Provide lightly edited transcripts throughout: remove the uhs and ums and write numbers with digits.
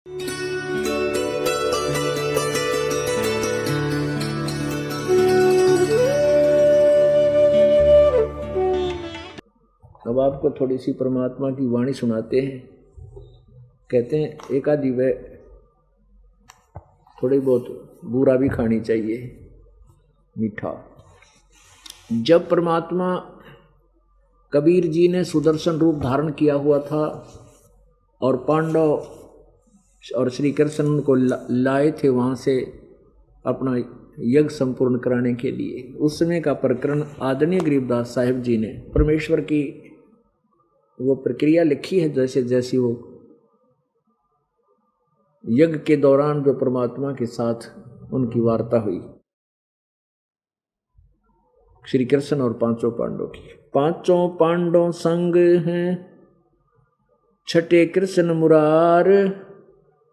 अब आपको थोड़ी सी परमात्मा की वाणी सुनाते हैं। कहते हैं एक आधी वे थोड़ी बहुत बूरा भी खानी चाहिए, मीठा। जब परमात्मा कबीर जी ने सुदर्शन रूप धारण किया हुआ था और पांडव और श्री कृष्ण उनको लाए थे वहाँ से अपना यज्ञ संपूर्ण कराने के लिए, उस समय का प्रकरण आदरणीय गरीबदास साहिब जी ने परमेश्वर की वो प्रक्रिया लिखी है। जैसे जैसी वो यज्ञ के दौरान जो परमात्मा के साथ उनकी वार्ता हुई श्री कृष्ण और पांचों पांडव की। पांचों पांडव संग हैं छठे कृष्ण मुरार,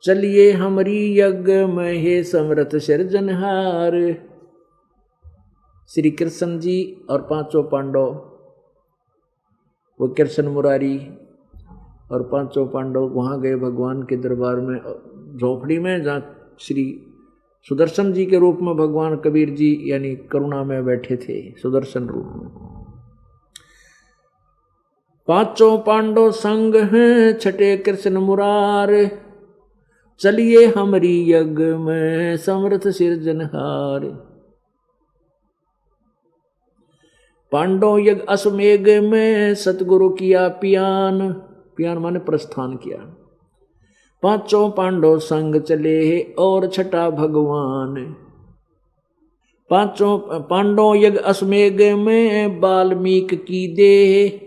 चलिए हमारी यज्ञ में हे समर्थ सिरजनहार। श्री कृष्ण जी और पांचों पांडव, वो कृष्ण मुरारी और पांचों पांडव वहां गए भगवान के दरबार में, झोपड़ी में, जहाँ श्री सुदर्शन जी के रूप में भगवान कबीर जी यानी करुणा में बैठे थे सुदर्शन रूप में। पांचों पांडव संग हैं छठे कृष्ण मुरार, चलिए हमारी यज्ञ में समर्थ सिरजनहार। पांडव यज्ञ अश्वमेघ में सतगुरु किया पियान, पियान माने प्रस्थान किया। पांचों पांडव संग चले और छठा भगवान। पांचों पांडव यज्ञ अश्वमेघ में वाल्मीकि की देह,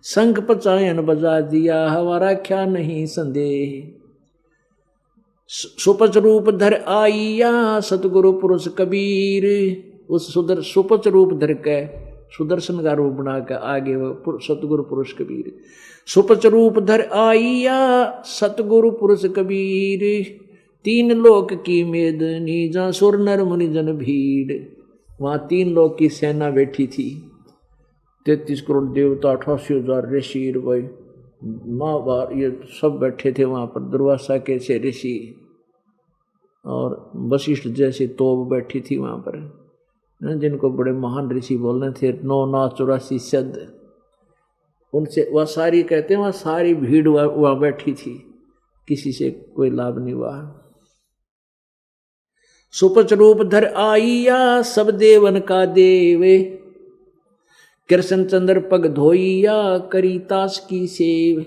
शंख पचायन बजा दिया हमारा क्या नहीं संदेह। सुपच रूप धर आइया सतगुरु पुरुष कबीर, उस सुपच रूप धर के सुदर्शन का रूप बना के आगे वो सतगुरु पुरुष कबीर। सुपच रूप धर आइया सतगुरु पुरुष कबीर, तीन लोक की मेदनी जहाँ सुर नर मुनि जन भीड़। वहाँ तीन लोक की सेना बैठी थी, 33 करोड़ देवता, 88,000 ऋषि, भाई माँ ये सब बैठे थे वहाँ पर। दुर्वासा के से ऋषि और वशिष्ठ जैसे तोप बैठी थी वहाँ पर, जिनको बड़े महान ऋषि बोलने थे। 9 नाथ 84 सिद्ध, उनसे वह सारी कहते हैं वह सारी भीड़ वहाँ बैठी थी, किसी से कोई लाभ नहीं हुआ। सुपच रूप धर आइया सब देवन का देवे, कृष्ण चंद्र पग धोइया करी तास की सेव।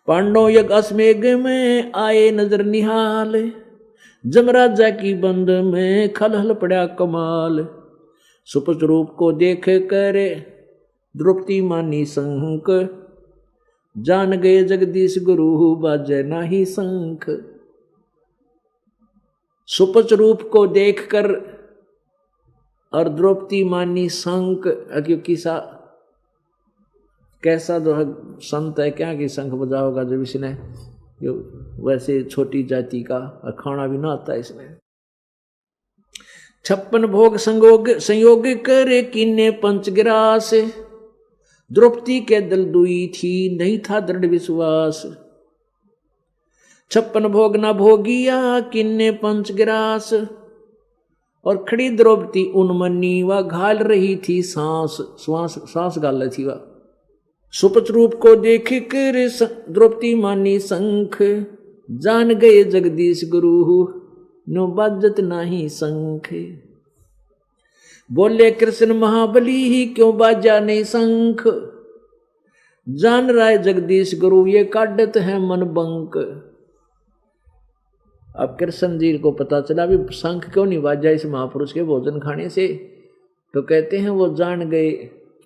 पांडव यज्ञ अश्वमेघ में आए नजर निहाल, जमराजा की बंद में खलहल पड़ा कमाल। सुपच रूप को देख कर द्रौपदी मानी शंख, जान गए जगदीश गुरु बाजे नाही शंख। सुपच रूप को देखकर और द्रौपदी मानी शंख, क्योंकि कैसा जो है संत है क्या कि शंख बजा होगा जब इसने, जो वैसे छोटी जाति का खाना भी ना आता इसमें। 56 भोग संयोग करे किन्ने पंचग्रास, द्रौपदी के दल दुई थी नहीं था दृढ़ विश्वास। 56 भोग न भोगिया किन्ने पंचग्रास, और खड़ी द्रौपदी उन्मनी व घाल रही थी सांस गाल रही थी वह। सुपच रूप को देख कर द्रौपदी मानी शंख, जान गए जगदीश गुरु नो बाजत नाही शंख। बोले कृष्ण महाबली ही क्यों बाजा नहीं शंख, जान रहा है जगदीश गुरु ये काटत है मन बंक। अब कृष्ण जी को पता चला भी शंख क्यों नहीं बाजा इस महापुरुष के भोजन खाने से, तो कहते हैं वो जान गए,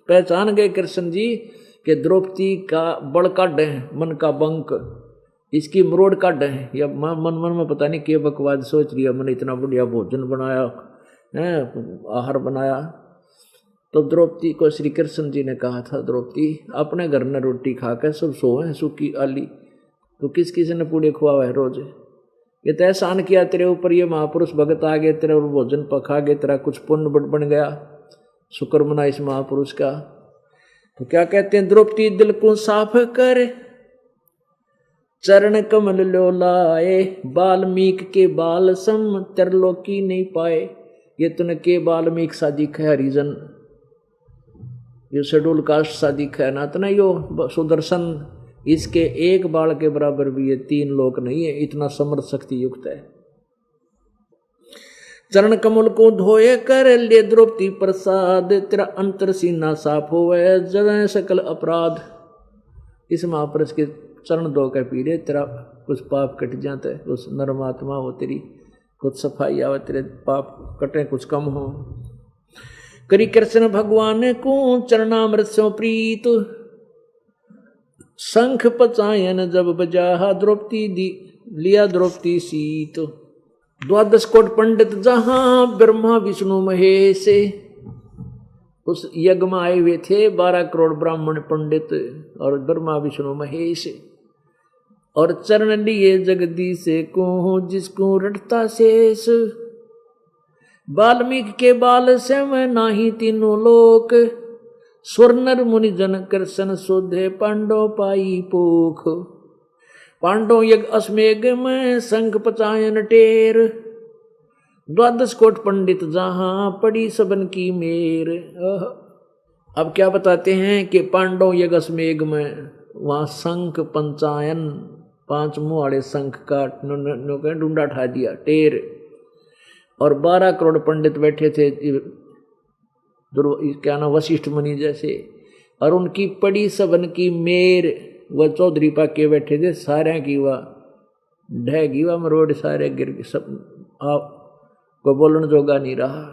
पहचान गए कृष्ण जी कि द्रौपदी का बड़ काढ़ है, मन का बंक, इसकी मरोड़ काढ़ है। या मन में पता नहीं क्या बकवाद सोच लिया, मैंने इतना बढ़िया भोजन बनाया है, आहार बनाया। तो द्रौपदी को श्री कृष्ण जी ने कहा था, द्रौपदी अपने घर में रोटी खाकर सब सोए सूखी आली, तो किस किसी ने पूड़े खुआ है रोज। ये तो एहसान किया तेरे ऊपर, ये महापुरुष भगत आ गए तेरे और भोजन पखा गए, तेरा कुछ पुण्य बन गया, शुक्र मना इस महापुरुष का। तो क्या कहते हैं, द्रौपदी दिल को साफ कर चरण कमल लो लाए, वाल्मीकि के बाल सम त्रिलोकी नहीं पाए। ये तुन के वाल्मीकि सा दिख है, हरिजन यो शेड्यूल कास्ट सा दिख है ना, इतना यो सुदर्शन इसके एक बाल के बराबर भी ये 3 लोक नहीं है, इतना समर्थ शक्ति युक्त है। चरण कमल को धोए कर ले द्रौपदी प्रसाद, तेरा अंतर सीना साफ होवे जगह सकल अपराध। इस महापुरुष के चरण धो कर पी रे, तेरा कुछ पाप कट जाता है, उस नरमात्मा हो तेरी कुछ सफाई आवे, तेरे पाप कटे कुछ कम हो। करी कृष्ण भगवान को चरणामृत सो प्रीत, शंख पचायन जब बजाहा द्रौपदी दी लिया द्रौपदी सीत। 12 कोट पंडित जहां ब्रह्मा विष्णु महेश, उस यज्ञ में आए हुए थे 12 करोड़ ब्राह्मण पंडित और ब्रह्मा विष्णु महेश। और चरण लिए जगदीश को जिसको रटता शेष, वाल्मीकि के बाल से मैं नाही तीनों लोक, स्वर्णर मुनि जन कृष्ण शोधे पांडव पाई पोख। पांडव यज्ञ अश्मेघ में शंख पचायन टेर, 12 कोट पंडित जहां पड़ी सबन की मेर। अब क्या बताते हैं कि पांडव यज्ञ अश्मेघ में वहां शंख पंचायन 5 मुंह वाले शंख का ढूंढा ठा दिया टेर, और 12 करोड़ पंडित बैठे थे, क्या ना वशिष्ठ मुनि जैसे, और उनकी पड़ी सबन की मेर। वह चौधरी पाके बैठे थे, सारे की वह ढहगी वह मरोड़, सारे गिर सब आप को बोलन जोगा नहीं रहा।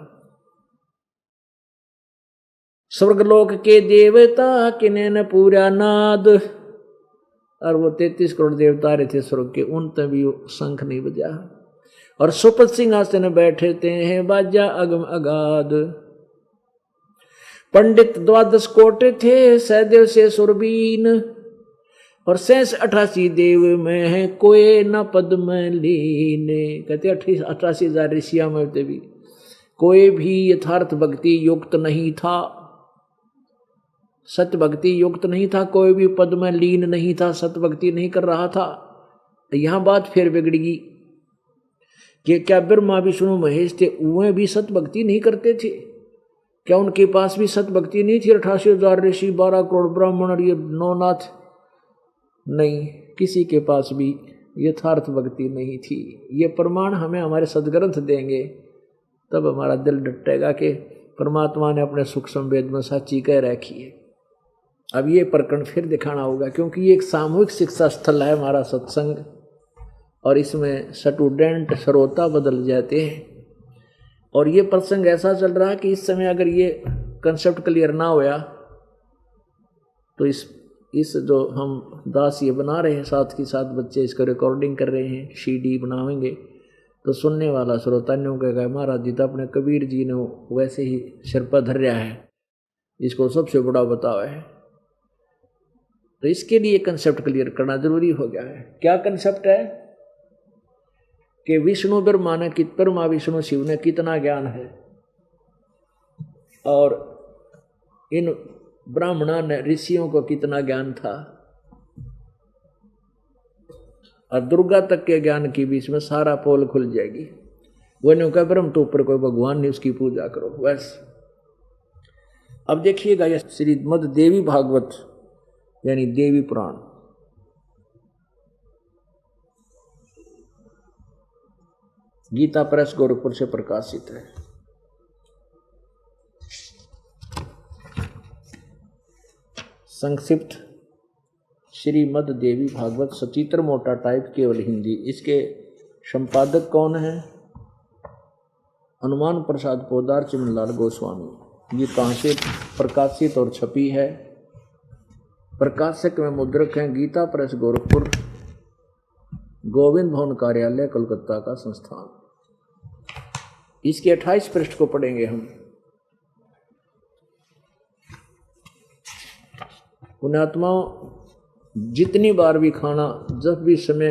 स्वर्गलोक के देवता किने न पूरा नाद, और वो 33 करोड़ देवता रहे थे स्वर्ग के, उन तभी शंख नहीं बजा। और सुपथ सिंहासन बैठते हैं बाजा अगम अगाध, पंडित 12 कोट थे सहदेव से सुरबीन, और 88 देव में है कोई न पद में लीने। कहते 88,000 ऋषिया में भी कोई भी यथार्थ भक्ति युक्त नहीं था, सत्य भक्ति युक्त नहीं था, कोई भी पद में लीन नहीं था, सत्य भक्ति नहीं कर रहा था। यहां बात फिर बिगड़गी कि क्या ब्रह्मा विष्णु महेश थे, वे भी सत्य भक्ति नहीं करते थे? क्या उनके पास भी सत्य भक्ति नहीं थी? 88,000 ऋषि, 12 करोड़ ब्राह्मण और ये 9 नाथ, नहीं, किसी के पास भी यथार्थ भक्ति नहीं थी। ये प्रमाण हमें हमारे सदग्रंथ देंगे, तब हमारा दिल डटेगा कि परमात्मा ने अपने सूक्ष्म वेद में सच्ची कह रखी है। अब ये प्रकरण फिर दिखाना होगा, क्योंकि ये एक सामूहिक शिक्षा स्थल है हमारा सत्संग, और इसमें स्टूडेंट श्रोता बदल जाते हैं। और ये प्रसंग ऐसा चल रहा है कि इस समय अगर ये कंसेप्ट क्लियर ना होया तो इस जो हम दास ये बना रहे हैं, साथ के साथ बच्चे इसको रिकॉर्डिंग कर रहे हैं, CD बनावेंगे, तो सुनने वाला श्रोता ने कहेगा महाराज जी तो अपने कबीर जी ने वैसे ही सिर पर धर रहा है, इसको सबसे बड़ा बतावा है। तो इसके लिए कंसेप्ट क्लियर करना जरूरी हो गया है। क्या कंसेप्ट है कि विष्णु ब्रह्मा ने ब्रह्मा विष्णु शिव ने कितना ज्ञान है, और इन ब्राह्मणों ने ऋषियों को कितना ज्ञान था, और दुर्गा तक के ज्ञान के बीच में सारा पोल खुल जाएगी। वो नहीं कहा ब्रह्म तो ऊपर कोई भगवान नहीं, उसकी पूजा करो बस। अब देखिएगा यह श्रीमद् देवी भागवत यानी देवी पुराण, गीता प्रेस गोरखपुर से प्रकाशित है। संक्षिप्त श्रीमद् देवी भागवत, सचित्र मोटा टाइप, केवल हिंदी। इसके संपादक कौन है? हनुमान प्रसाद पोदार चिमनलाल गोस्वामी। ये कहाँ से प्रकाशित और छपी है? प्रकाशक में मुद्रक हैं गीता प्रेस गोरखपुर, गोविंद भवन कार्यालय कोलकाता का संस्थान। इसके 28 पृष्ठ को पढ़ेंगे हम। पुण्यात्माओं, जितनी बार भी खाना, जब भी समय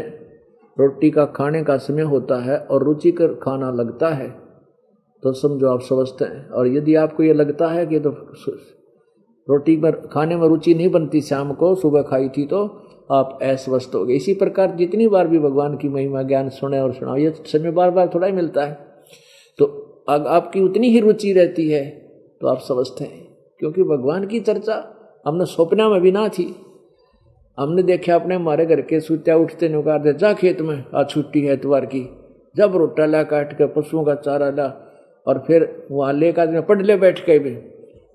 रोटी का खाने का समय होता है और रुचिकर खाना लगता है तो समझो आप स्वस्थ हैं। और यदि आपको ये लगता है कि तो रोटी पर खाने में रुचि नहीं बनती, शाम को सुबह खाई थी, तो आप ऐसवस्थ हो गए। इसी प्रकार जितनी बार भी भगवान की महिमा ज्ञान सुने और सुनाओ, ये समय बार बार थोड़ा ही मिलता है, तो आपकी उतनी ही रुचि रहती है तो आप स्वस्थ हैं। क्योंकि भगवान की चर्चा हमने सपना में भी ना थी। हमने देखा अपने हमारे घर के सुत्या उठते नुकार दे, जा खेत में, आज छुट्टी है इतवार की, जब रोटा ला काट के पशुओं का चारा ला और फिर वहाँ ले का पढ़ ले बैठ के भी,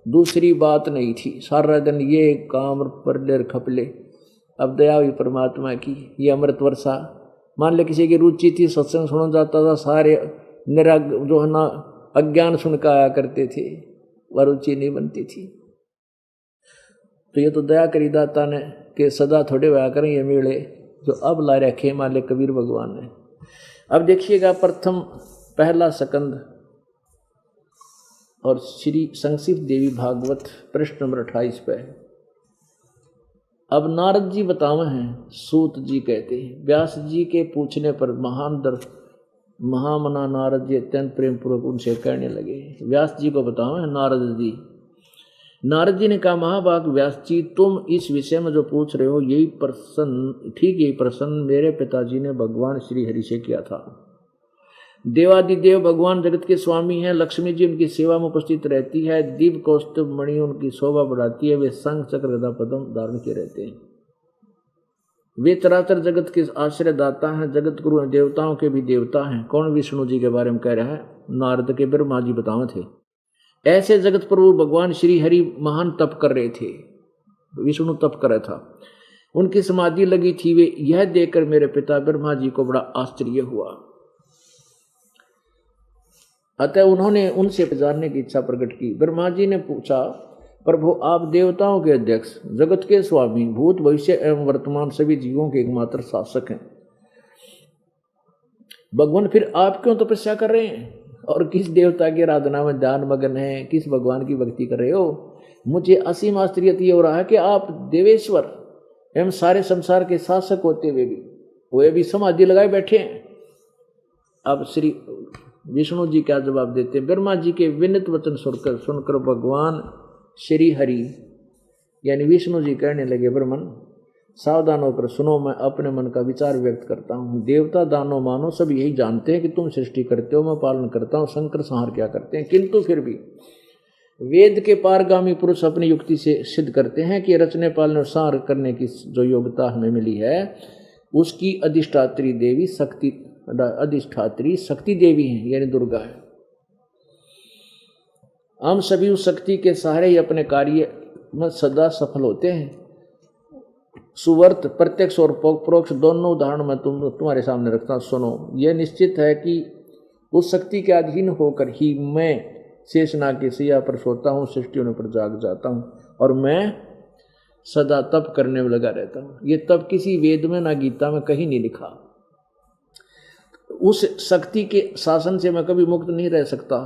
दूसरी बात नहीं थी। सारा दिन ये काम पर ले खपले। अब दया हुई परमात्मा की, ये अमृत वर्षा। मान ले किसी की रुचि थी, सत्संग सुना जाता था, सारे निरा जो है ना अज्ञान सुन कर आया करते थे, वह रुचि नहीं बनती थी। तो ये तो दया करी दाता ने कि सदा थोड़े हुआ करें ये मेले जो अब ला रखे मान ले कबीर भगवान ने। अब देखिएगा प्रथम पहला स्कंद और श्री संक्षिप्त देवी भागवत पृष्ठ नंबर 28 पे। अब नारद जी बतावे हैं, सूत जी कहते हैं, व्यास जी के पूछने पर महामना नारद जी अत्यंत प्रेम पूर्वक उनसे कहने लगे। व्यास जी को बतावे हैं नारद जी। नारद जी ने कहा, महाभाग व्यास जी, तुम इस विषय में जो पूछ रहे हो यही प्रश्न मेरे पिताजी ने भगवान श्री हरि से किया था। देवादिदेव भगवान जगत के स्वामी हैं, लक्ष्मी जी उनकी सेवा में उपस्थित रहती है, दिव्य कौस्तुभ मणि उनकी शोभा बढ़ाती है, वे शंख चक्र गदा पद्म धारण किए रहते हैं, वे चराचर जगत के आश्रय दाता हैं, जगत गुरु हैं, देवताओं के भी देवता हैं। कौन? विष्णु जी के बारे में कह रहा है, नारद के ब्रह्मा जी बतावे थे। ऐसे जगत प्रभु भगवान श्री हरि महान तप कर रहे थे, विष्णु तप कर रहा था, उनकी समाधि लगी थी। वे यह देखकर मेरे पिता ब्रह्मा जी को बड़ा आश्चर्य हुआ, अतः उन्होंने उनसे जानने की इच्छा प्रकट की। ब्रह्मा जी ने पूछा, प्रभु आप देवताओं के अध्यक्ष, जगत के स्वामी, भूत भविष्य एवं वर्तमान सभी जीवों के एकमात्र शासक हैं, भगवान फिर आप क्यों तपस्या कर रहे हैं और किस देवता की आराधना में ध्यान मगन है, किस भगवान की भक्ति कर रहे हो? मुझे असीम आश्चर्य ये हो रहा है कि आप देवेश्वर एवं सारे संसार के शासक होते हुए भी वे भी समाधि लगाए बैठे हैं। अब श्री विष्णु जी क्या जवाब देते हैं? ब्रह्मा जी के विनित वचन सुनकर भगवान श्री हरि यानी विष्णु जी कहने लगे, ब्रह्मन सावधान होकर सुनो, मैं अपने मन का विचार व्यक्त करता हूँ। देवता दानव मानो सब यही जानते हैं कि तुम सृष्टि करते हो, मैं पालन करता हूँ, शंकर संहार क्या करते हैं, किंतु फिर भी वेद के पारगामी पुरुष अपनी युक्ति से सिद्ध करते हैं कि रचने पालने और संहार करने की जो योग्यता हमें मिली है उसकी अधिष्ठात्री शक्ति देवी है, यानी दुर्गा है। हम सभी उस शक्ति के सहारे ही अपने कार्य में सदा सफल होते हैं। सुवर्त प्रत्यक्ष और परोक्ष दोनों उदाहरण मैं तुम्हारे सामने रखता हूं, सुनो। यह निश्चित है कि उस शक्ति के अधीन होकर ही मैं शेषनाग की सैया पर सोता हूँ, सृष्टि होने पर जाग जाता हूँ और मैं सदा तप करने में लगा रहता हूँ। ये तप किसी वेद में ना गीता में कहीं नहीं लिखा। उस शक्ति के शासन से मैं कभी मुक्त नहीं रह सकता।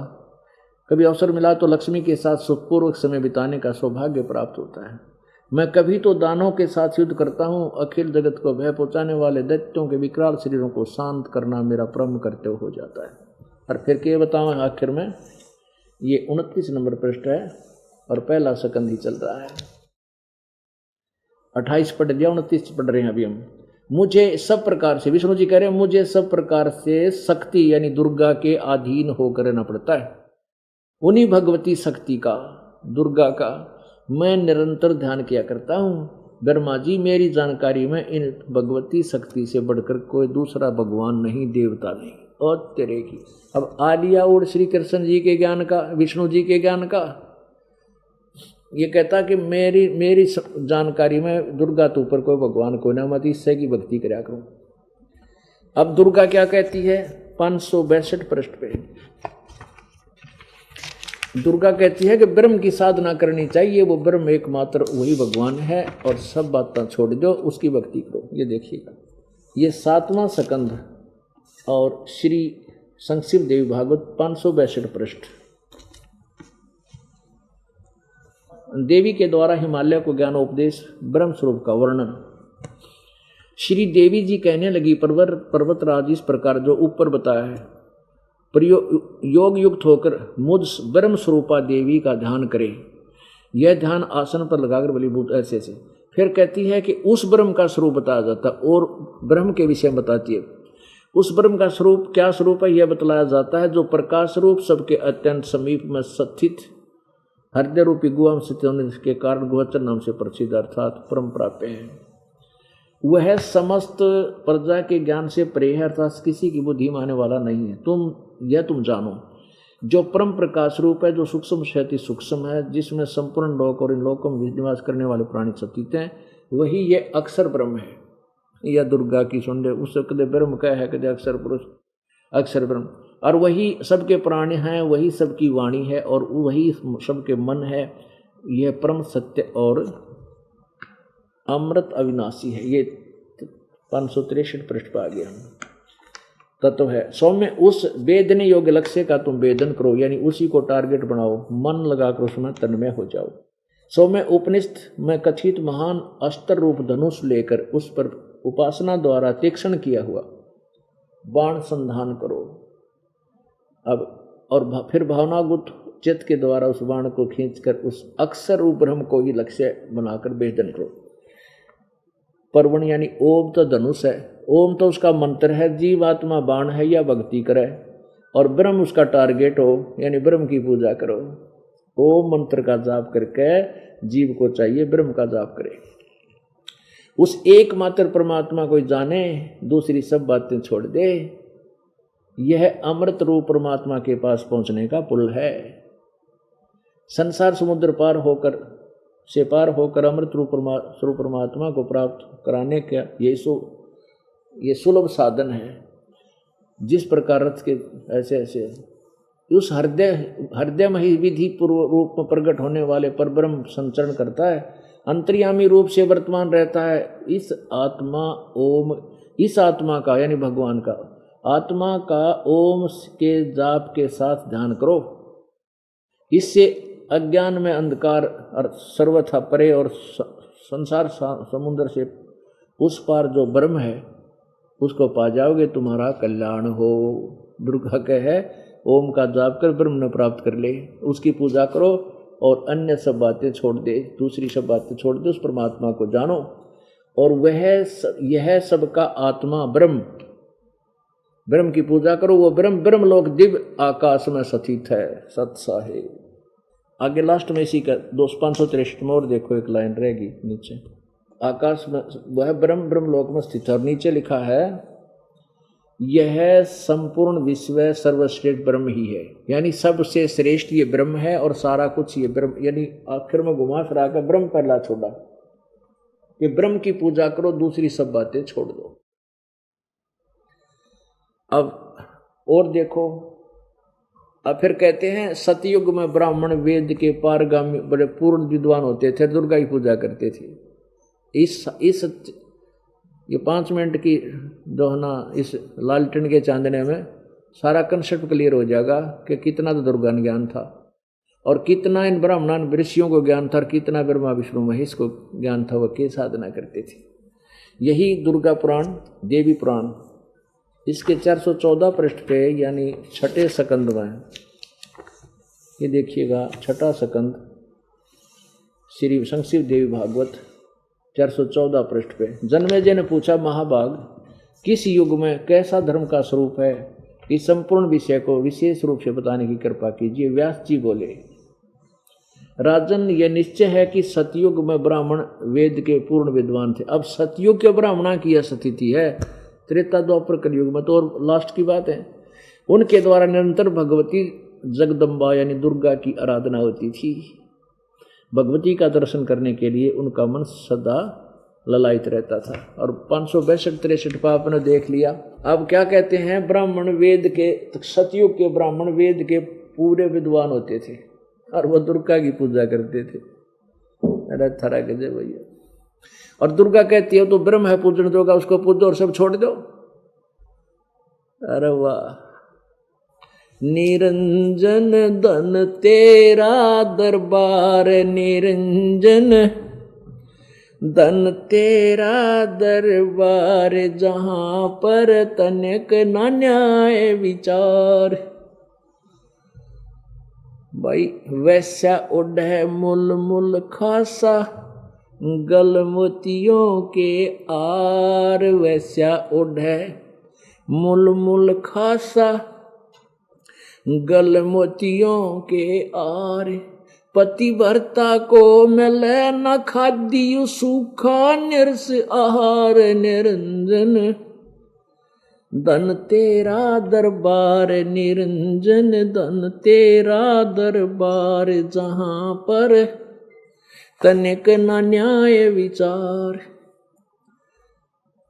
कभी अवसर मिला तो लक्ष्मी के साथ सुखपूर्वक समय बिताने का सौभाग्य प्राप्त होता है। मैं कभी तो दानों के साथ युद्ध करता हूँ। अखिल जगत को भय पहुँचाने वाले दैत्यों के विकराल शरीरों को शांत करना मेरा परम कर्तव्य हो जाता है। और फिर क्या बताऊँ आखिर में, ये 29 नंबर पृष्ठ है और पहला स्कंद ही चल रहा है। 28 पढ़ लिया, 29 पढ़ रहे हैं अभी हम। मुझे सब प्रकार से, विष्णु जी कह रहे हैं, मुझे सब प्रकार से शक्ति यानी दुर्गा के अधीन होकर रहना पड़ता है। उन्हीं भगवती शक्ति का, दुर्गा का मैं निरंतर ध्यान किया करता हूँ। ब्रह्मा जी, मेरी जानकारी में इन भगवती शक्ति से बढ़कर कोई दूसरा भगवान नहीं, देवता नहीं। और तेरे की अब आलिया उड़ श्री कृष्ण जी के ज्ञान का, विष्णु जी के ज्ञान का। ये कहता कि मेरी जानकारी में दुर्गा तो ऊपर कोई भगवान कोई ना, मत इससे की भक्ति कराया करूं। अब दुर्गा क्या कहती है 562 पृष्ठ पे, दुर्गा कहती है कि ब्रह्म की साधना करनी चाहिए, वो ब्रह्म एकमात्र वही भगवान है और सब बातें छोड़ दो, उसकी भक्ति करो। ये देखिएगा, ये 7वां स्कंद और श्री संक्षिप्त देवी भागवत 562 पृष्ठ। देवी के द्वारा हिमालय को ज्ञानोपदेश, ब्रह्म स्वरूप का वर्णन। श्री देवी जी कहने लगी, पर्वतराज इस प्रकार जो ऊपर बताया है, योग युक्त होकर मुझ ब्रह्म स्वरूपा देवी का ध्यान करे। यह ध्यान आसन पर लगाकर बलीभूत ऐसे फिर कहती है कि उस ब्रह्म का स्वरूप बताया जाता और ब्रह्म के विषय में बताती है। उस ब्रह्म का स्वरूप क्या स्वरूप है यह बतलाया जाता है, जो प्रकाश रूप सबके अत्यंत समीप में स्थित हृदय रूपी गुहा में स्थित होने के कारण गुहचर नाम से प्रसिद्ध अर्थात परम प्राप्य है। वह समस्त प्रजा के ज्ञान से परे है, अर्थात किसी की बुद्धि माने वाला नहीं है। तुम जानो, जो परम प्रकाश रूप है, जो सूक्ष्म से अति सूक्ष्म है, जिसमें संपूर्ण लोक और इन लोकों में निवास करने वाले प्राणी स्थित हैं, वही ये अक्षर ब्रह्म है। यह दुर्गा की सुन ले, उससे कदे ब्रह्म क्या है, कदे अक्षर पुरुष, अक्षर ब्रह्म। और वही सबके प्राणी हैं, वही सबकी वाणी है और वही सबके मन है। यह परम सत्य और अमृत अविनाशी है। ये 563 पृष्ठ पर आ गया तत्व है। सौम्य उस वेदने योग्य लक्ष्य का तुम वेदन करो, यानी उसी को टारगेट बनाओ, मन लगाकर उसमें तन्मय हो जाओ। सौम्य उपनिषद में कथित महान अस्त्र रूप धनुष लेकर उस पर उपासना द्वारा तीक्ष्ण किया हुआ बाण संधान करो। अब और फिर भावनागुत चित्त के द्वारा उस बाण को खींचकर उस अक्षर रूप ब्रह्म को ही लक्ष्य बनाकर वेदन करो। परवण यानी ओम तो धनुष है, ओम तो उसका मंत्र है, जीवात्मा बाण है या भक्ति करे, और ब्रह्म उसका टारगेट हो, यानी ब्रह्म की पूजा करो। ओम मंत्र का जाप करके जीव को चाहिए ब्रह्म का जाप करे, उस एकमात्र परमात्मा को जाने, दूसरी सब बातें छोड़ दे। यह अमृत रूप परमात्मा के पास पहुंचने का पुल है। संसार समुद्र पार होकर अमृत रूप परमात्मा को प्राप्त कराने का ये सुलभ साधन है। जिस प्रकार रथ के ऐसे ऐसे उस हृदय में ही विधि पूर्व रूप में प्रकट होने वाले पर ब्रह्म संचरण करता है, अंतर्यामी रूप से वर्तमान रहता है। इस आत्मा का यानी भगवान का आत्मा का ओम के जाप के साथ ध्यान करो। इससे अज्ञान में अंधकार सर्वथा परे और संसार समुद्र से उस पार जो ब्रह्म है उसको पा जाओगे, तुम्हारा कल्याण हो। दुर्गा कहे ओम का जाप कर ब्रह्म ने प्राप्त कर ले, उसकी पूजा करो और अन्य सब बातें छोड़ दे, दूसरी सब बातें छोड़ दे, उस परमात्मा को जानो। और यह सबका आत्मा ब्रह्म की पूजा करो। वो ब्रह्म लोक दिव्य आकाश में स्थित है, सत्सा है। आगे लास्ट में इसी का 563 में और देखो एक लाइन रहेगी नीचे, आकाश में वह ब्रह्म लोक में स्थित है। और नीचे लिखा है यह संपूर्ण विश्व सर्वश्रेष्ठ ब्रह्म ही है, यानी सबसे श्रेष्ठ ये ब्रह्म है और सारा कुछ ये ब्रह्म, यानी आखिर में घुमा फिरा कर ब्रह्म पहला छोड़ा कि ब्रह्म की पूजा करो, दूसरी सब बातें छोड़ दो। अब और देखो, अब फिर कहते हैं सतयुग में ब्राह्मण वेद के पारगामी बड़े पूर्ण विद्वान होते थे, दुर्गा की पूजा करते थे। इस ये 5 मिनट की जो है ना, इस लालटेन के चांदने में सारा कंसेप्ट क्लियर हो जाएगा कि कितना तो दुर्गा ज्ञान था और कितना इन ब्राह्मण ऋषियों को ज्ञान था और कितना ब्रह्मा विष्णु महेश को ज्ञान था, वह के साधना करते थे। यही दुर्गा पुराण, देवी पुराण, इसके 414 पृष्ठ पे यानी 6ठे स्कंद में, ये देखिएगा 6ठा स्कंद श्री संक्षिप्त देवी भागवत 414 पृष्ठ पे जन्मेजय ने पूछा, महाभाग किस युग में कैसा धर्म का स्वरूप है, इस संपूर्ण विषय को विशेष रूप से बताने की कृपा कीजिए। व्यास जी बोले, राजन यह निश्चय है कि सतयुग में ब्राह्मण वेद के पूर्ण विद्वान थे। अब सतयुग के ब्राह्मणों की यह स्थिति है, त्रेता द्वापर कलयुग में तो और लास्ट की बात है। उनके द्वारा निरंतर भगवती जगदम्बा यानी दुर्गा की आराधना होती थी। भगवती का दर्शन करने के लिए उनका मन सदा ललायित रहता था। और 562-63 पर आपने देख लिया। अब क्या कहते हैं, ब्राह्मण वेद के, सतयुग के ब्राह्मण वेद के पूरे विद्वान होते थे और वो दुर्गा की पूजा करते थे। अरे थरा के जय भैया। और दुर्गा कहती है तो ब्रह्म है पूजन जोगा, उसको पूजो और सब छोड़ दो। अरे वाह। निरंजन धन तेरा दरबार, निरंजन धन तेरा दरबार, जहां पर तनिक न न्याय विचार। भाई वैसा उड है मुल मुल खासा, गल मोतियों के आर वैसा ओढ़े मुल मुल खासा गल मोतियों के आर पतिव्रता को मिले न खाद्य सूखा निरस आहार निरंजन धन तेरा दरबार निरंजन धन तेरा दरबार जहां पर तनिक न न्याय विचार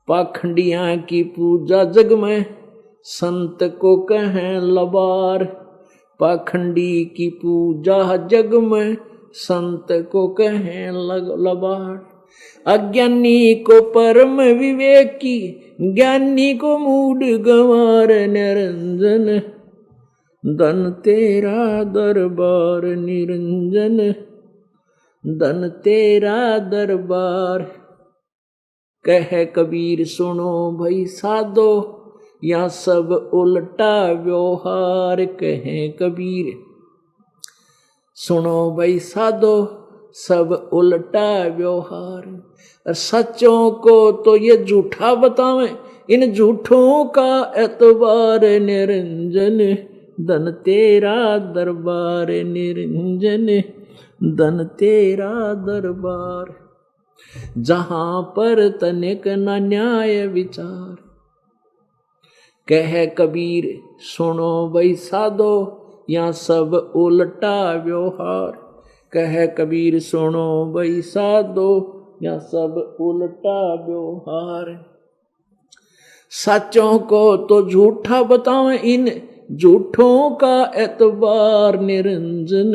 पाखंडियां की पूजा जग में संत को कहें लबार पाखंडी की पूजा जग में संत को कहें लबार अज्ञानी को परम विवेकी ज्ञानी को मूड गंवार निरंजन धन तेरा दरबार निरंजन धन तेरा दरबार कहे कबीर सुनो भाई साधो या सब उल्टा व्यवहार कहे कबीर सुनो भाई साधो सब उल्टा व्यवहार और सच्चों को तो ये झूठा बतावे इन झूठों का एतबार निरंजन धन तेरा दरबार निरंजन धन तेरा दरबार जहां पर तनिक न न्याय विचार कहे कबीर सुनो भाई साधो या सब उल्टा व्यवहार कहे कबीर सुनो भाई साधो या सब उल्टा व्यवहार सच्चों को तो झूठा बतावें इन झूठों का एतबार निरंजन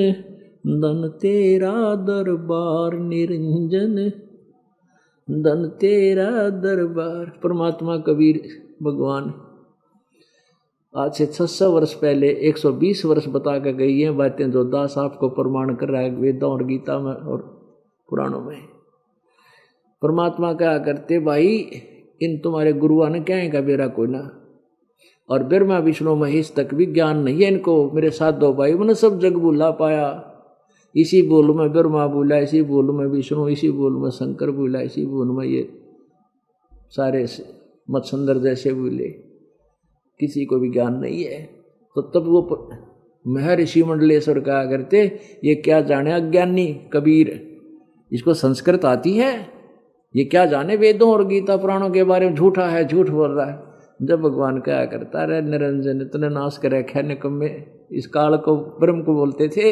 धन तेरा दरबार निरंजन धन तेरा दरबार। परमात्मा कबीर भगवान आज से 600 वर्ष पहले 120 वर्ष बता कर गई हैं बातें जो दास आपको प्रमाण कर रहा है वेदों और गीता में और पुराणों में। परमात्मा क्या करते भाई इन तुम्हारे गुरुआ ने क्या है का बेरा कोई ना और ब्रह्मा विष्णु महेश तक भी ज्ञान नहीं है इनको मेरे साथ दो भाई मैंने सब जग भूला पाया इसी बोल में ब्रह्मा बोला इसी बोल में विष्णु इसी बोल में शंकर बोला इसी बोल में ये सारे मत्सुंदर जैसे बोले किसी को भी ज्ञान नहीं है। तो तब वो महर्षि मंडलेश्वर कहा करते ये क्या जाने अज्ञानी कबीर इसको संस्कृत आती है ये क्या जाने वेदों और गीता पुराणों के बारे में झूठा है झूठ बोल रहा है। जब भगवान क्या करता रहे निरंजन इतने नाश कर रखे निकम्मे इस काल को ब्रह्म को बोलते थे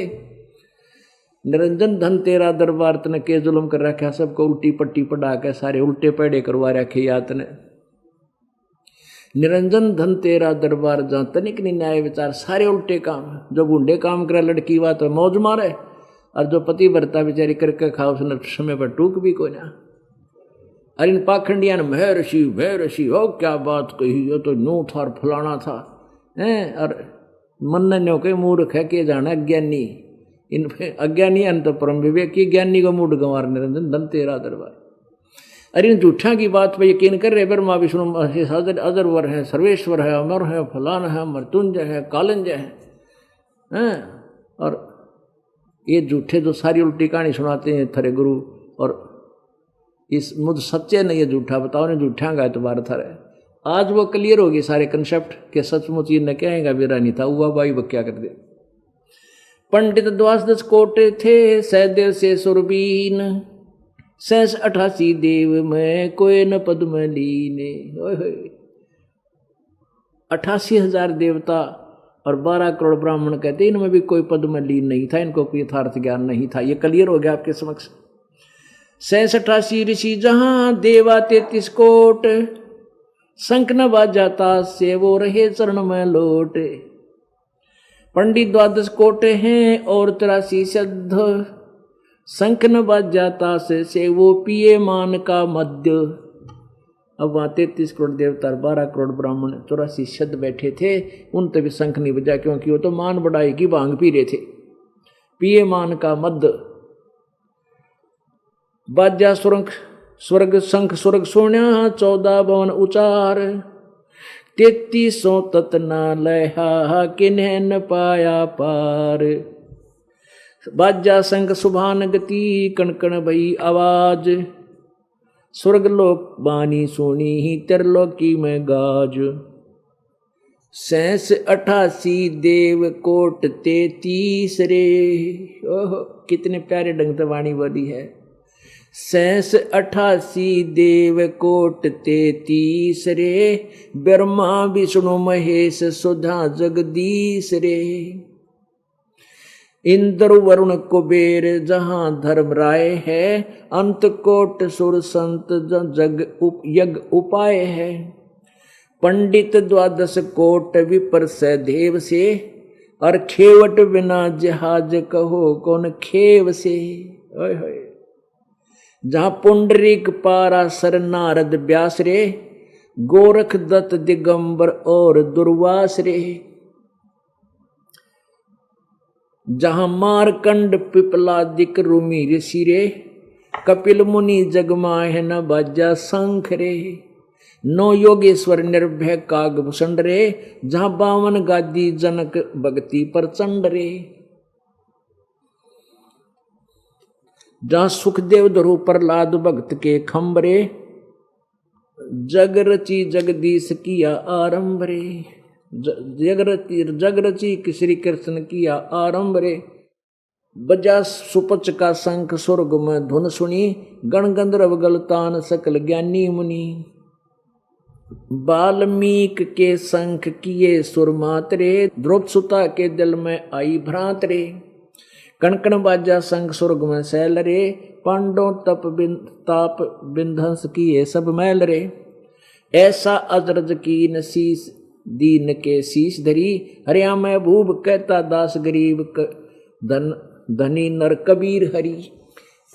निरंजन धन तेरा दरबार तने के जुल्म कर रखा सबको उल्टी पट्टी पढ़ा के सारे उल्टे पैड़े करवा रखे यात ने निरंजन धन तेरा दरबार जहाँ तनिक नहीं न्याय विचार सारे उल्टे काम जो बूढ़े काम करे लड़की बात तो मौज मारे और जो पति भरता बेचारी करके खाओ उसने समय पर टूक भी को ना। अरे इन पाखंडिया ने महर्षि हो क्या बात कही हो तो नू था और फलाना था हैं और मन नो के मूर्ख है के जाना अज्ञानी इन अज्ञानी अंत परम विवेकी ज्ञानी को मूड गंवार निरंजन धन तेरा दरबार। अरे इन झूठा की बात पर यकीन कर रहे ब्रह्मा विष्णु अजरवर है सर्वेश्वर है अमर है फलान है मृत्युंजय है कालंजय है और ये झूठे जो सारी उल्टी कहानी सुनाते हैं थरे गुरु और इस मुझ सच्चे ने ये झूठा बताओ ने झूठा का एतबार था रहे आज वो क्लियर होगी सारे कंसेप्ट के सचमुच ये न कहेगा मेरा नहीं था हुआ भाई वो क्या कर दे। पंडित द्वादश कोटे थे सहदेव से सुरबीन 88 देव में कोई न पद्म लीने 88,000 देवता और 12 करोड़ ब्राह्मण कहते इनमें भी कोई पद्म लीन नहीं था इनको कोई यथार्थ ज्ञान नहीं था। ये क्लियर हो गया आपके समक्ष। 87 ऋषि जहां देवा 33 कोट शंख न बाजाता से वो रहे चरण में लोट। पंडित 12 कोटे हैं और 83 सिद्ध शंख न बाजाता से वो पिए मान का मध्य। अब वहाँ 33 करोड़ देवता 12 करोड़ ब्राह्मण 84 सिद्ध बैठे थे उन तभी शंख नहीं बजा क्योंकि वो तो मान बढ़ाई की भांग पी रहे थे। पिए मान का मध्य बाजा स्वर्ग शंख स्वर्ग सोन्या 14 भवन उचार 3300 तत् न लहा किन्हें न पाया पार। बाजा शंख सुभान गति कणकण भई आवाज, स्वर्गलोक बानी सोनी ही त्रिलोकी में गाज। 88 देव कोट 33 रे। ओह कितने प्यारे ढंग से वाणी बोली है। 88 देव कोट 33 रे, ब्रह्मा विष्णु महेश सुधा जगदीश रे। इंद्र वरुण कुबेर जहां धर्म राय है, अंत कोट सुर संत जग यज्ञ उपाय है। पंडित 12 कोट विपर सहदेव से, और खेवट बिना जहाज कहो कौन खेव से। ओए होए। जहां पुंडरीक पाराशर नारद व्यास रे, गोरख दत्त दिगंबर और दुर्वास रे। जहां मारकंड पिपलादिक रूमी ऋषि रे, कपिल मुनि जगमाह न बाजा शंख रे। 9 योगेश्वर निर्भय कागभूषण रे, जहां 52 गादी जनक भक्ति प्रचंड रे। जहां सुखदेव धरु प्रहलाद भक्त के खंबरे, जग रची जगदीश किया आरंभ रे। जग रची श्री कृष्ण किया आरंभ रे। बजा सुपच का शंख स्वर्ग में धुन सुनी, गण गंधर्व गलतान सकल ज्ञानी मुनि। वाल्मीक के शंख किए सुर मातरे, द्रौपद सुता के दिल में आई भ्रांत रे। कणकण बाजा शंख स्वर्ग में सैल रे, पांडव ताप बिंधंस किए सब मैल रे। ऐसा अजरज कीन शीस दीन के शीश धरी, हरिया में भूप कहता दास गरीब धनी नर कबीर हरि।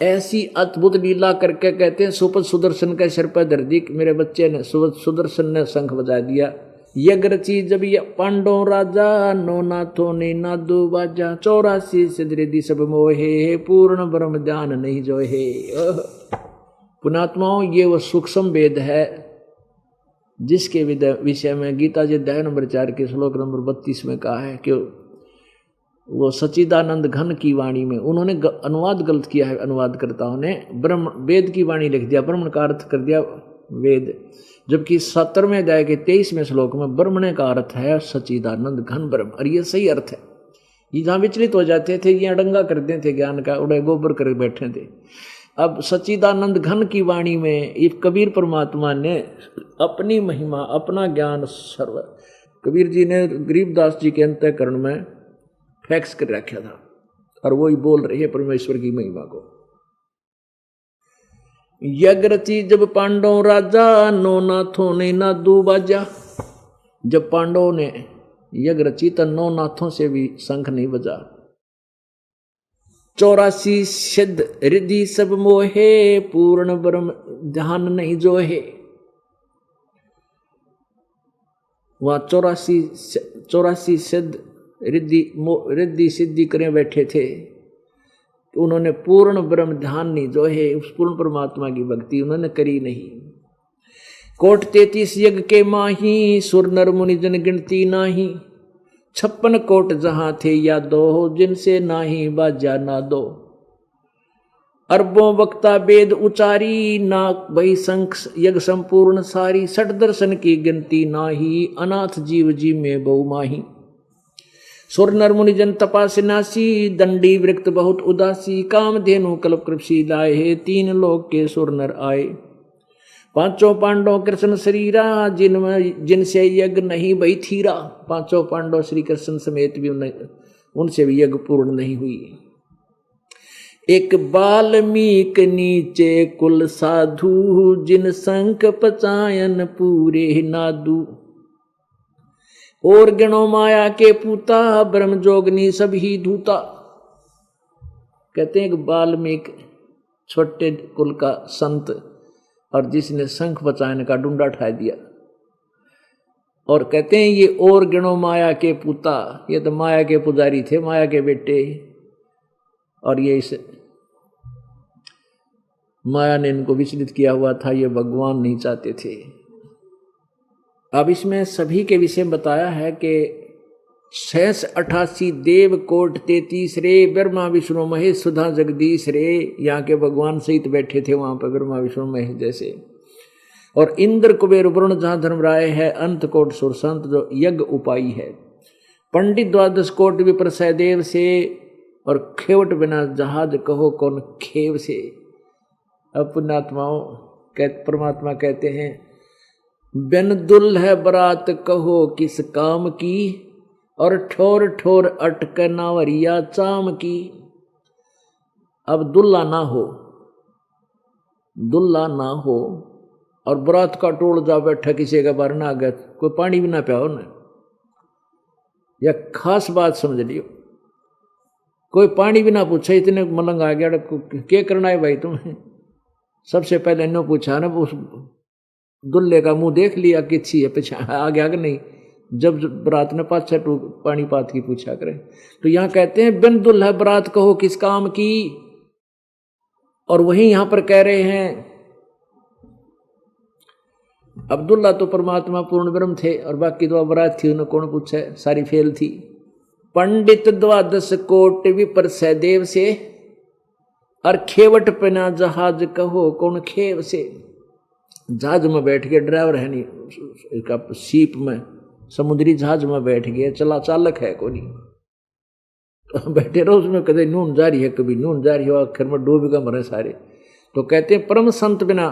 ऐसी अद्भुत लीला करके कहते हैं सुपद सुदर्शन के सिर पर धर दी। मेरे बच्चे ने सुदर्शन ने शंख बजा दिया। यज्ञ रची जब ये पांडव राजा, नो नाथो ने नादू बाजा। 84 सिद्धि सब मोहे, पूर्ण ब्रह्म ध्यान नहीं जो है। पुणात्माओं, ये वो सूक्ष्म वेद है जिसके विषय में गीता जी अध्याय नंबर 4 के श्लोक नंबर 32 में कहा है कि वो सच्चिदानंद घन की वाणी में उन्होंने अनुवाद गलत किया है। अनुवादकर्ताओं ने ब्रह्म वेद की वाणी लिख दिया, ब्रह्मण का अर्थ कर दिया वेद, जबकि 17वें अध्याय के 23वें श्लोक में ब्रह्मणे का अर्थ है सच्चिदानंद घन ब्रह्म। और ये सही अर्थ है। ये जहाँ विचलित हो जाते थे, ये अडंगा करते थे ज्ञान का, उड़े गोबर कर बैठे थे। अब सच्चिदानंद घन की वाणी में इस कबीर परमात्मा ने अपनी महिमा, अपना ज्ञान सर्व कबीर जी ने गरीबदास जी के अंतःकरण में फैक्स कर रखा था, और वही बोल रही है परमेश्वर की महिमा को। यज्ञ रची जब पांडव राजा, नो नाथों ने नादू बाजा। जब पांडवों ने यज्ञ रची तो 9 नाथों से भी शंख नहीं बजा। 84 सिद्ध रिद्धि सब मोहे, पूर्ण ब्रह्म ध्यान नहीं जो है। वहां 84 सिद्ध रिद्धि सिद्धि करे बैठे थे, तो उन्होंने पूर्ण ब्रह्म ध्यान नहीं जो है, उस पूर्ण परमात्मा की भक्ति उन्होंने करी नहीं। कोट 33 यज्ञ के माही, सुर नर मुनि जन गिनती नाही। 56 कोट जहां थे यादो, जिनसे नाही बाजा ना दो। अरबों वक्ता वेद उचारी, ना भई शंख यज्ञ संपूर्ण सारी। 60 दर्शन की गिनती नाही, अनाथ जीव जी में बहु माही। सुर नर मुनि जन तपासिनासी, दंडी वृक्त बहुत उदासी। काम धेनु कल्प कृषि लाए, 3 लोक के सुर नर आए। 5 पांडव कृष्ण शरीरा, जिनसे यज्ञ नहीं भई थीरा। 5 पांडव श्री कृष्ण समेत भी उनसे भी यज्ञ पूर्ण नहीं हुई। एक वाल्मीक नीचे कुल साधु, जिन शंख पचायन पूरे नादू। और गणों माया के पूता, ब्रह्म जोगनी सभी धूता। कहते हैं कि वाल्मीक छोटे कुल का संत, और जिसने शंख बचाने का डुंडा उठा दिया। और कहते हैं ये और गणों माया के पूता, ये तो माया के पुजारी थे, माया के बेटे, और ये इस माया ने इनको विचलित किया हुआ था, ये भगवान नहीं चाहते थे। अब इसमें सभी के विषय में बताया है कि 688 देव कोट 33 रे, ब्रह्मा विष्णु महेश सुधा जगदीश रे। यहाँ के भगवान सहित बैठे थे वहां पर ब्रह्मा विष्णु महेश जैसे। और इंद्र कुबेर वरुण जहां धर्मराय है, अंत कोट सुर संत जो यज्ञ उपाई है। पंडित द्वादश कोट विप्र सहदेव से, और खेवट बिना जहाज कहो कौन खेव से। अब पुण्यात्माओं परमात्मा कहते हैं बिन दुल्ह बरात कहो किस काम की, और ठोर ठोर अटक नावरिया चाम की। अब दुल्ला ना हो, दुल्ला ना हो और बरात का टोल जा बैठा किसी का बार ना आ गया, कोई पानी भी ना पियाओ ना, यह खास बात समझ लियो। कोई पानी भी ना पूछा, इतने मलंग आ गया, क्या करना है भाई तुम्हें। सबसे पहले इन्होंने पूछा ना, उस दुल्ले का मुंह देख लिया कि अच्छी है पीछे आ गया कि नहीं। जब बरात ने 5-6 पानी पात की पूछा करे। तो यहां कहते हैं बिन दुल्हा बरात कहो किस काम की। और वहीं यहां पर कह रहे हैं अब्दुल्ला तो परमात्मा पूर्ण ब्रह्म थे, और बाकी तो बरात थी, उन्हें कौन पूछा, सारी फेल थी। पंडित द्वादश कोट विपर सहदेव से, और खेवट पना जहाज कहो कौन खेव से। जहाज में बैठ के, ड्राइवर है नहीं, सीप में समुद्री जहाज में बैठ गया, चला चालक है कोई नहीं, तो बैठे रहो उसमें, कभी नून जा रही है कभी नून जा रही हो, आखिर में डूब का मरे सारे। तो कहते हैं परम संत बिना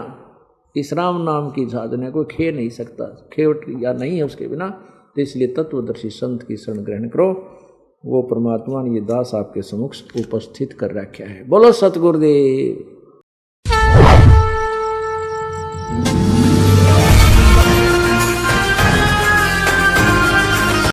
इस राम नाम की जहाज ने कोई खे नहीं सकता, खेवट या नहीं है उसके बिना। तो इसलिए तत्वदर्शी संत की शरण ग्रहण करो। वो परमात्मा ने ये दास आपके समक्ष उपस्थित कर रखा है। बोलो सतगुरुदेव।